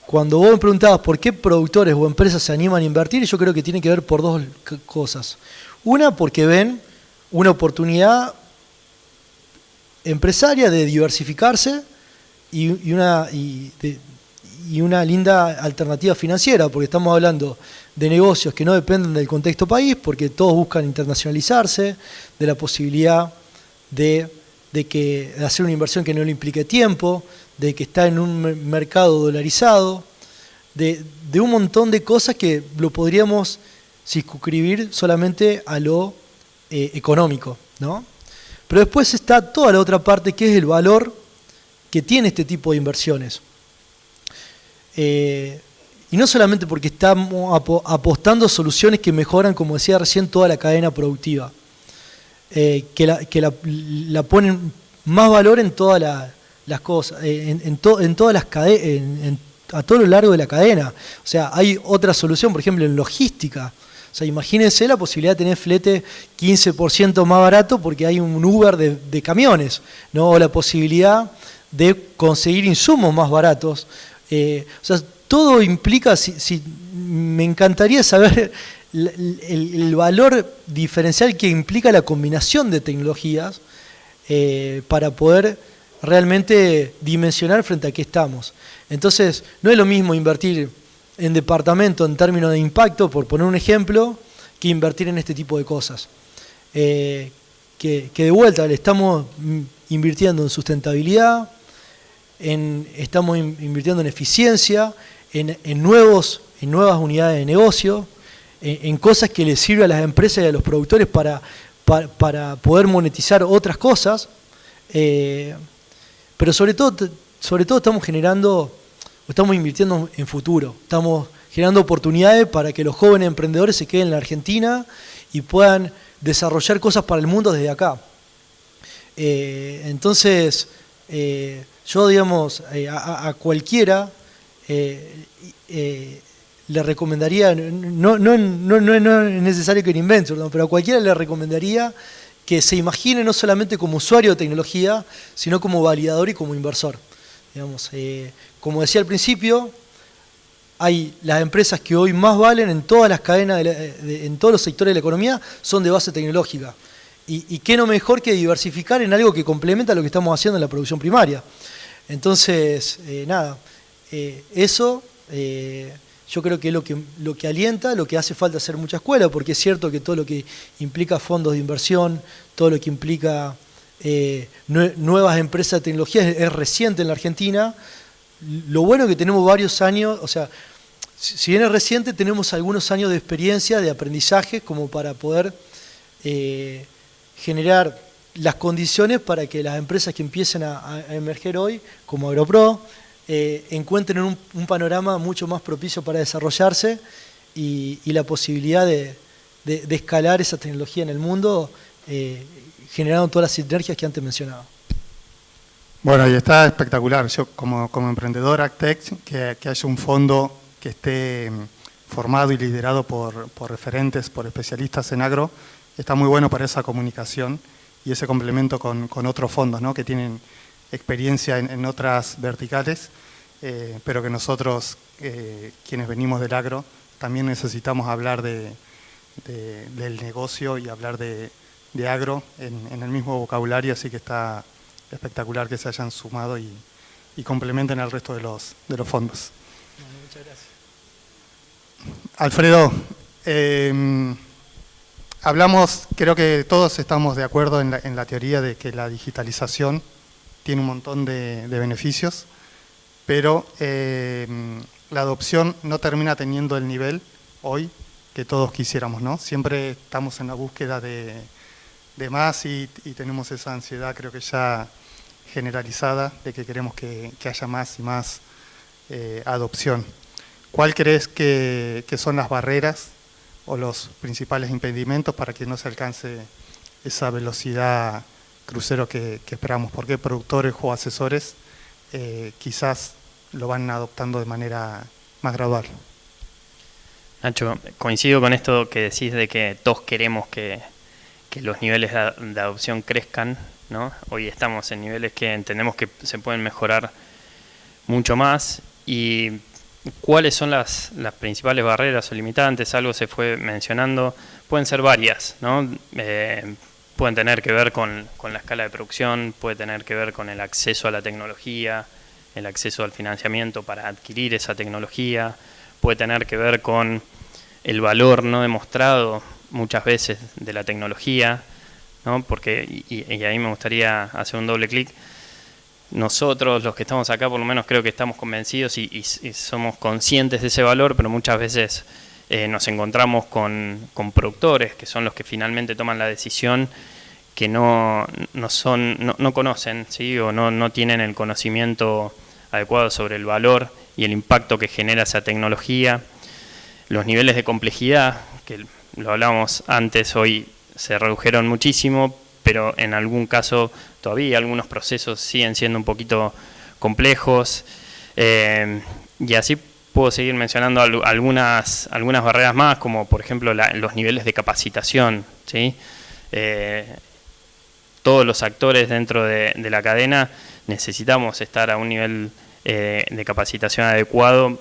cuando vos me preguntabas por qué productores o empresas se animan a invertir, yo creo que tiene que ver por dos cosas. Una, porque ven una oportunidad empresaria de diversificarse y una linda alternativa financiera, porque estamos hablando de negocios que no dependen del contexto país, porque todos buscan internacionalizarse, de la posibilidad de hacer una inversión que no le implique tiempo, de que está en un mercado dolarizado, de un montón de cosas que lo podríamos circunscribir solamente a lo económico, ¿no? Pero después está toda la otra parte, que es el valor que tiene este tipo de inversiones. Y no solamente porque estamos apostando soluciones que mejoran, como decía recién, toda la cadena productiva, que la ponen más valor en todas las cosas, en todas las cadenas, a todo lo largo de la cadena. O sea, hay otra solución, por ejemplo, en logística. O sea, imagínense la posibilidad de tener flete 15% más barato porque hay un Uber de camiones, ¿no? O la posibilidad de conseguir insumos más baratos. O sea, todo implica, me encantaría saber el valor diferencial que implica la combinación de tecnologías para poder realmente dimensionar frente a qué estamos. Entonces, no es lo mismo invertir en departamento en términos de impacto, por poner un ejemplo, que invertir en este tipo de cosas. Que de vuelta le estamos invirtiendo en sustentabilidad, estamos invirtiendo en eficiencia, en nuevas unidades de negocio, en cosas que les sirven a las empresas y a los productores para poder monetizar otras cosas, pero sobre todo estamos invirtiendo en futuro, estamos generando oportunidades para que los jóvenes emprendedores se queden en la Argentina y puedan desarrollar cosas para el mundo desde acá. Entonces, yo, digamos, a cualquiera le recomendaría, no es necesario que lo invente, pero a cualquiera le recomendaría que se imagine no solamente como usuario de tecnología, sino como validador y como inversor. Digamos, como decía al principio, hay las empresas que hoy más valen en todas las cadenas, en todos los sectores de la economía, son de base tecnológica. Y qué no mejor que diversificar en algo que complementa lo que estamos haciendo en la producción primaria. Entonces, eso yo creo que es lo que alienta, lo que hace falta hacer mucha escuela, porque es cierto que todo lo que implica fondos de inversión, todo lo que implica nuevas empresas de tecnología es reciente en la Argentina. Lo bueno es que tenemos varios años, o sea, si bien es reciente, tenemos algunos años de experiencia, de aprendizaje, como para poder generar las condiciones para que las empresas que empiecen a emerger hoy, como AgroPro, encuentren un panorama mucho más propicio para desarrollarse y la posibilidad de escalar esa tecnología en el mundo, generando todas las sinergias que antes mencionaba. Bueno, y está espectacular. Yo como emprendedor AgTech, que haya un fondo que esté formado y liderado por referentes, por especialistas en agro, está muy bueno para esa comunicación y ese complemento con otros fondos, ¿no? Que tienen experiencia en otras verticales, pero que nosotros, quienes venimos del agro, también necesitamos hablar del negocio y hablar de agro en el mismo vocabulario, así que está espectacular que se hayan sumado y complementen al resto de los fondos. Bueno, muchas gracias. Alfredo, hablamos, creo que todos estamos de acuerdo en la teoría de que la digitalización tiene un montón de beneficios, pero la adopción no termina teniendo el nivel hoy que todos quisiéramos, ¿no? Siempre estamos en la búsqueda de más y tenemos esa ansiedad, creo que ya generalizada, de que queremos que haya más y más adopción. ¿Cuál crees que son las barreras o los principales impedimentos para que no se alcance esa velocidad crucero que esperamos? ¿Por qué productores o asesores quizás lo van adoptando de manera más gradual? Nacho, coincido con esto que decís de que todos queremos que los niveles de adopción crezcan, ¿no? Hoy estamos en niveles que entendemos que se pueden mejorar mucho más. ¿Y cuáles son las principales barreras o limitantes? Algo se fue mencionando, pueden ser varias, ¿no? Pueden tener que ver con la escala de producción, puede tener que ver con el acceso a la tecnología, el acceso al financiamiento para adquirir esa tecnología, puede tener que ver con el valor no demostrado muchas veces de la tecnología, ¿no? Porque, y ahí me gustaría hacer un doble clic, nosotros los que estamos acá por lo menos creo que estamos convencidos y somos conscientes de ese valor, pero muchas veces nos encontramos con productores que son los que finalmente toman la decisión, que no conocen, ¿sí? O no tienen el conocimiento adecuado sobre el valor y el impacto que genera esa tecnología. Los niveles de complejidad, que lo hablábamos antes, hoy se redujeron muchísimo, pero en algún caso todavía algunos procesos siguen siendo un poquito complejos. Y así puedo seguir mencionando algunas barreras más, como por ejemplo los niveles de capacitación, ¿sí? Todos los actores dentro de la cadena necesitamos estar a un nivel de capacitación adecuado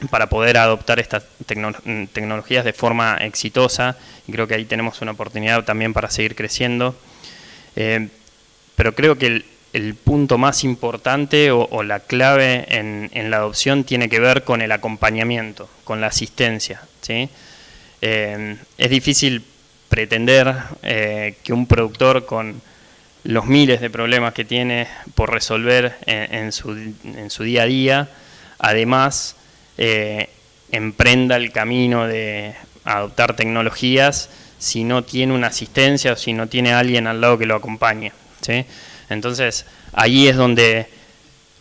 para poder adoptar estas tecnologías de forma exitosa, y creo que ahí tenemos una oportunidad también para seguir creciendo. Pero creo que el punto más importante o la clave en la adopción tiene que ver con el acompañamiento, con la asistencia, ¿sí? Es difícil pretender que un productor con los miles de problemas que tiene por resolver en su día a día, además emprenda el camino de adoptar tecnologías si no tiene una asistencia o si no tiene alguien al lado que lo acompañe, ¿sí? Entonces, ahí es donde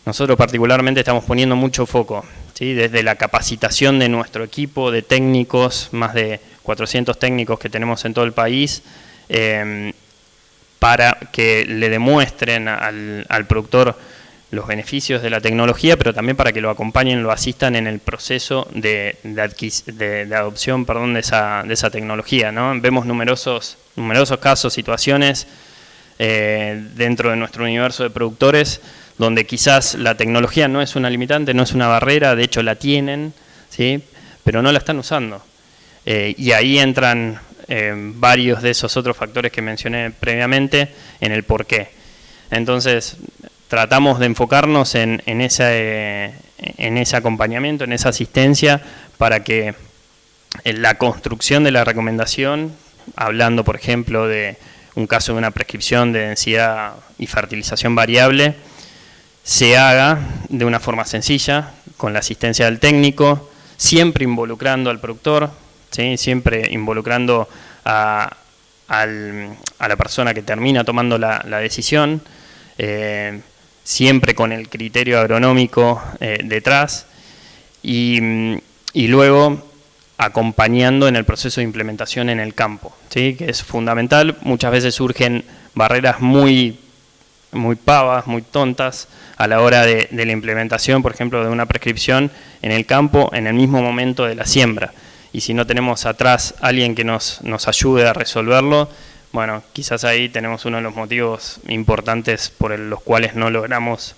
nosotros particularmente estamos poniendo mucho foco, ¿sí? Desde la capacitación de nuestro equipo de técnicos, más de 400 técnicos que tenemos en todo el país, para que le demuestren al productor los beneficios de la tecnología, pero también para que lo acompañen, lo asistan en el proceso de adopción, de esa tecnología, ¿no? Vemos numerosos casos, situaciones dentro de nuestro universo de productores donde quizás la tecnología no es una limitante, no es una barrera, de hecho la tienen, ¿sí? Pero no la están usando. Y ahí entran varios de esos otros factores que mencioné previamente en el porqué. Entonces, tratamos de enfocarnos en ese acompañamiento, en esa asistencia, para que en la construcción de la recomendación, hablando por ejemplo de un caso de una prescripción de densidad y fertilización variable, se haga de una forma sencilla, con la asistencia del técnico, siempre involucrando al productor, ¿sí? Siempre involucrando a la persona que termina tomando la decisión, siempre con el criterio agronómico detrás, y luego acompañando en el proceso de implementación en el campo, ¿sí? Que es fundamental. Muchas veces surgen barreras muy pavas, muy tontas a la hora de la implementación, por ejemplo, de una prescripción en el campo en el mismo momento de la siembra. Y si no tenemos atrás alguien que nos ayude a resolverlo, bueno, quizás ahí tenemos uno de los motivos importantes por los cuales no logramos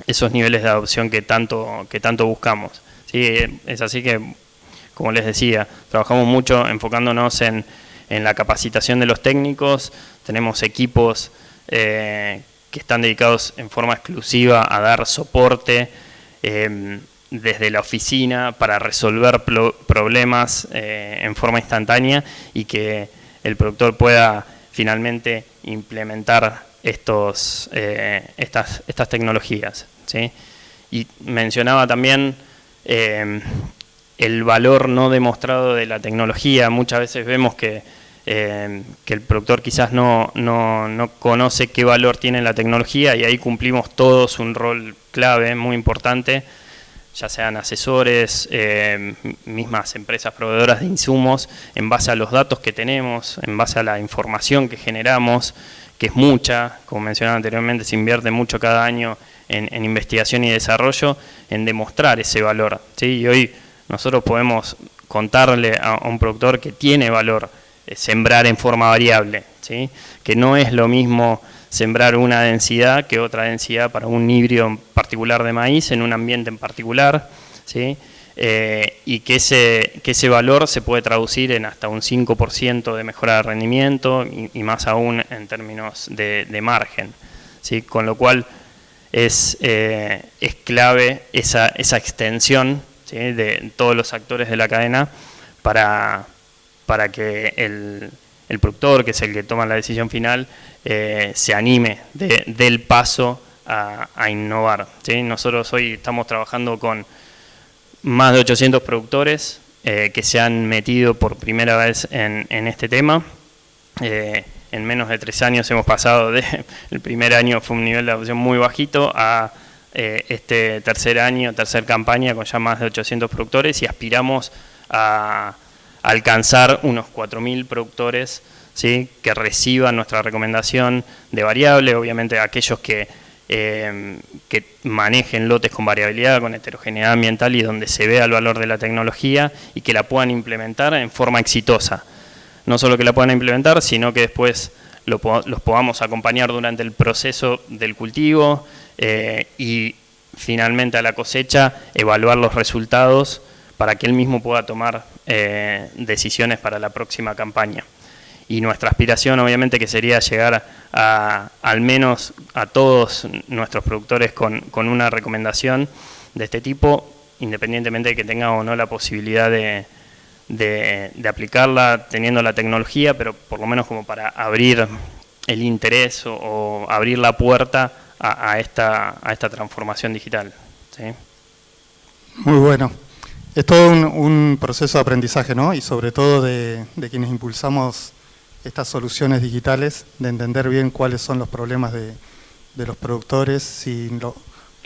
esos niveles de adopción que tanto buscamos, ¿sí? Es así que, como les decía, trabajamos mucho enfocándonos en la capacitación de los técnicos. Tenemos equipos que están dedicados en forma exclusiva a dar soporte desde la oficina para resolver problemas en forma instantánea y que el productor pueda finalmente implementar estas tecnologías, ¿sí? Y mencionaba también el valor no demostrado de la tecnología. Muchas veces vemos que el productor quizás no conoce qué valor tiene la tecnología, y ahí cumplimos todos un rol clave, muy importante, ya sean asesores, mismas empresas proveedoras de insumos, en base a los datos que tenemos, en base a la información que generamos, que es mucha, como mencionaba anteriormente, se invierte mucho cada año en investigación y desarrollo, en demostrar ese valor, ¿sí? Y hoy nosotros podemos contarle a un productor que tiene valor sembrar en forma variable, ¿sí? Que no es lo mismo sembrar una densidad que otra densidad para un híbrido en particular de maíz en un ambiente en particular, ¿sí? Y que ese valor se puede traducir en hasta un 5% de mejora de rendimiento y más aún en términos de margen, ¿sí? Con lo cual es clave esa extensión, ¿sí? De todos los actores de la cadena para que el productor, que es el que toma la decisión final, se anime del paso a innovar, ¿sí? Nosotros hoy estamos trabajando con más de 800 productores que se han metido por primera vez en este tema. En menos de 3 años hemos pasado el primer año fue un nivel de adopción muy bajito a este tercer campaña con ya más de 800 productores, y aspiramos a alcanzar unos 4.000 productores, ¿sí? Que reciban nuestra recomendación de variable, obviamente aquellos que manejen lotes con variabilidad, con heterogeneidad ambiental y donde se vea el valor de la tecnología y que la puedan implementar en forma exitosa. No solo que la puedan implementar, sino que después los podamos acompañar durante el proceso del cultivo y finalmente a la cosecha evaluar los resultados para que él mismo pueda tomar decisiones para la próxima campaña. Y nuestra aspiración obviamente que sería llegar al menos a todos nuestros productores con una recomendación de este tipo, independientemente de que tenga o no la posibilidad de aplicarla teniendo la tecnología, pero por lo menos como para abrir el interés o abrir la puerta a esta transformación digital, ¿sí? Muy bueno. Es todo un proceso de aprendizaje, ¿no? Y sobre todo de quienes impulsamos estas soluciones digitales, de entender bien cuáles son los problemas de los productores, si lo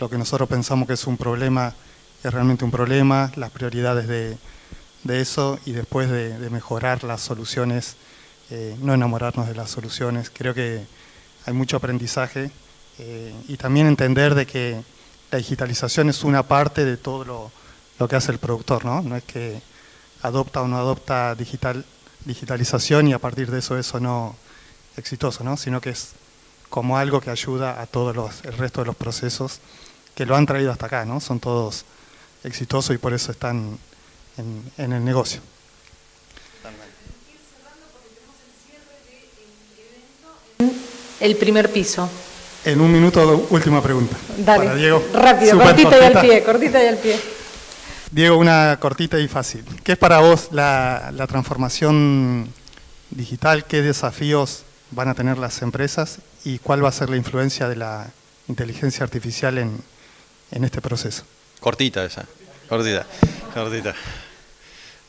que nosotros pensamos que es un problema es realmente un problema, las prioridades de eso, y después de mejorar las soluciones, no enamorarnos de las soluciones. Creo que hay mucho aprendizaje y también entender de que la digitalización es una parte de todo lo que hace el productor, ¿no? No es que adopta o no adopta digitalización y a partir de eso no exitoso, ¿no? Sino que es como algo que ayuda a el resto de los procesos que lo han traído hasta acá, ¿no? Son todos exitosos y por eso están en el negocio. El primer piso. En un minuto, última pregunta. Dale, para Diego. rápido, cortita y al pie. Diego, una cortita y fácil. ¿Qué es para vos la transformación digital? ¿Qué desafíos van a tener las empresas? ¿Y cuál va a ser la influencia de la inteligencia artificial en este proceso? Cortita esa, cortita.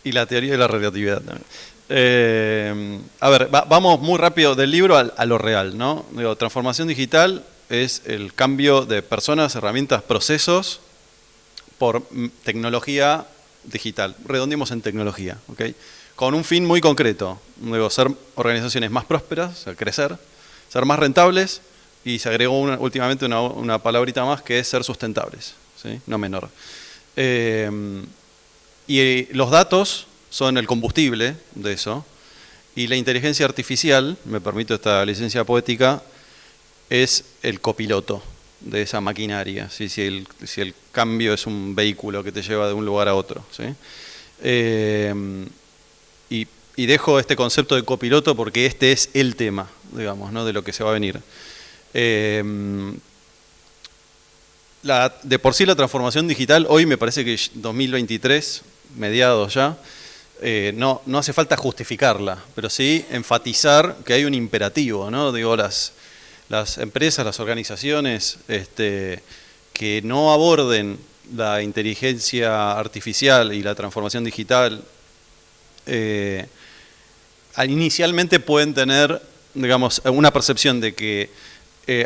Y la teoría de la relatividad también. A ver, vamos muy rápido del libro a lo real, ¿no? Digo, transformación digital es el cambio de personas, herramientas, procesos por tecnología digital. Redondeemos en tecnología, ¿ok? Con un fin muy concreto. Digo, ser organizaciones más prósperas, o sea, crecer, ser más rentables, y se agregó últimamente una palabrita más que es ser sustentables, ¿sí? No menor. Y los datos son el combustible de eso, y la inteligencia artificial, me permito esta licencia poética, es el copiloto de esa maquinaria, ¿sí? Si el cambio es un vehículo que te lleva de un lugar a otro, ¿sí? Y dejo este concepto de copiloto porque este es el tema, digamos, ¿no? De lo que se va a venir. De por sí la transformación digital, hoy me parece que 2023, mediados ya, no hace falta justificarla, pero sí enfatizar que hay un imperativo, ¿no? Digo, las empresas, las organizaciones que no aborden la inteligencia artificial y la transformación digital inicialmente pueden tener, digamos, una percepción de que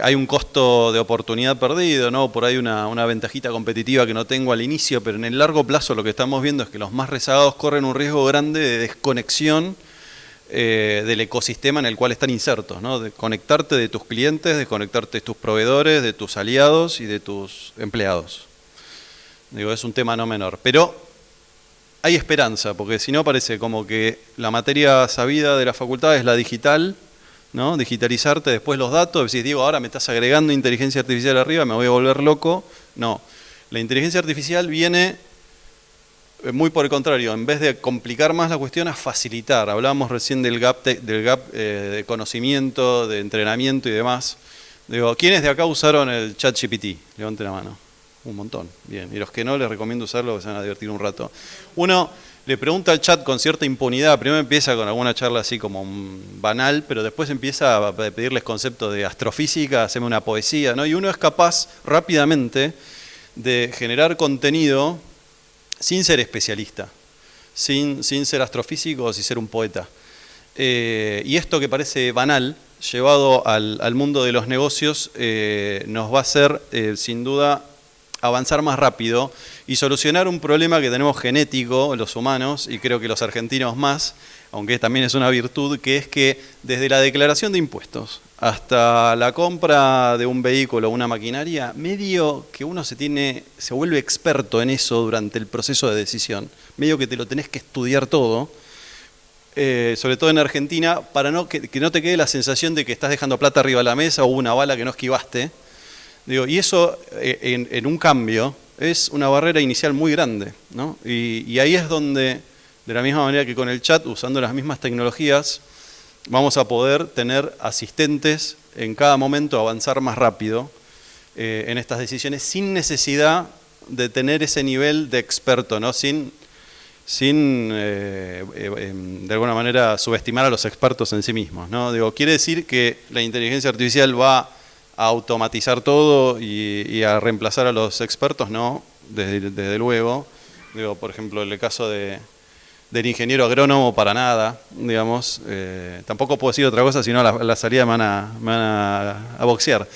hay un costo de oportunidad perdido, ¿no? Por ahí una ventajita competitiva que no tengo al inicio, pero en el largo plazo lo que estamos viendo es que los más rezagados corren un riesgo grande de desconexión del ecosistema en el cual están insertos, ¿no? De conectarte de tus clientes, de conectarte de tus proveedores, de tus aliados y de tus empleados. Digo, es un tema no menor. Pero hay esperanza, porque si no parece como que la materia sabida de la facultad es la digital, ¿no? Digitalizarte, después los datos, decís, Diego, ahora me estás agregando inteligencia artificial arriba, me voy a volver loco. No, la inteligencia artificial viene muy por el contrario, en vez de complicar más la cuestión, a facilitar. Hablábamos recién del gap de conocimiento, de entrenamiento y demás. Digo, ¿quiénes de acá usaron el ChatGPT? Levanten la mano. Un montón. Bien. Y los que no, les recomiendo usarlo, que se van a divertir un rato. Uno le pregunta al chat con cierta impunidad. Primero empieza con alguna charla así como banal, pero después empieza a pedirles conceptos de astrofísica, hacerme una poesía, ¿no? Y uno es capaz rápidamente de generar contenido sin ser especialista, sin ser astrofísico o sin ser un poeta. Y esto que parece banal, llevado al mundo de los negocios, nos va a hacer, sin duda, avanzar más rápido y solucionar un problema que tenemos genético los humanos, y creo que los argentinos más, aunque también es una virtud, que es que desde la declaración de impuestos hasta la compra de un vehículo o una maquinaria, medio que uno se vuelve experto en eso durante el proceso de decisión, medio que te lo tenés que estudiar todo, sobre todo en Argentina, para que no te quede la sensación de que estás dejando plata arriba de la mesa o una bala que no esquivaste. Digo, y eso en un cambio es una barrera inicial muy grande, ¿no? Y ahí es donde, de la misma manera que con el chat, usando las mismas tecnologías, vamos a poder tener asistentes en cada momento, avanzar más rápido en estas decisiones sin necesidad de tener ese nivel de experto, ¿no? Sin de alguna manera subestimar a los expertos en sí mismos, ¿no? Digo, quiere decir que la inteligencia artificial va a automatizar todo y a reemplazar a los expertos, no, desde luego. Digo, por ejemplo, en el caso del ingeniero agrónomo, para nada, digamos. Tampoco puedo decir otra cosa, sino a la salida me van a boxear.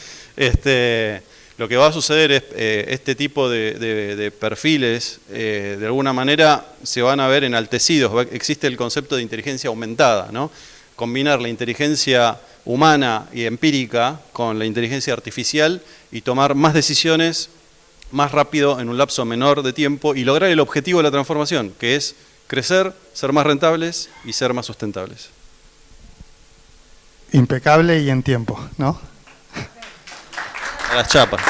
Lo que va a suceder es este tipo de perfiles, de alguna manera, se van a ver enaltecidos. Existe el concepto de inteligencia aumentada, ¿no? Combinar la inteligencia humana y empírica con la inteligencia artificial y tomar más decisiones más rápido en un lapso menor de tiempo y lograr el objetivo de la transformación, que es crecer, ser más rentables y ser más sustentables. Impecable y en tiempo, ¿no? A las chapas.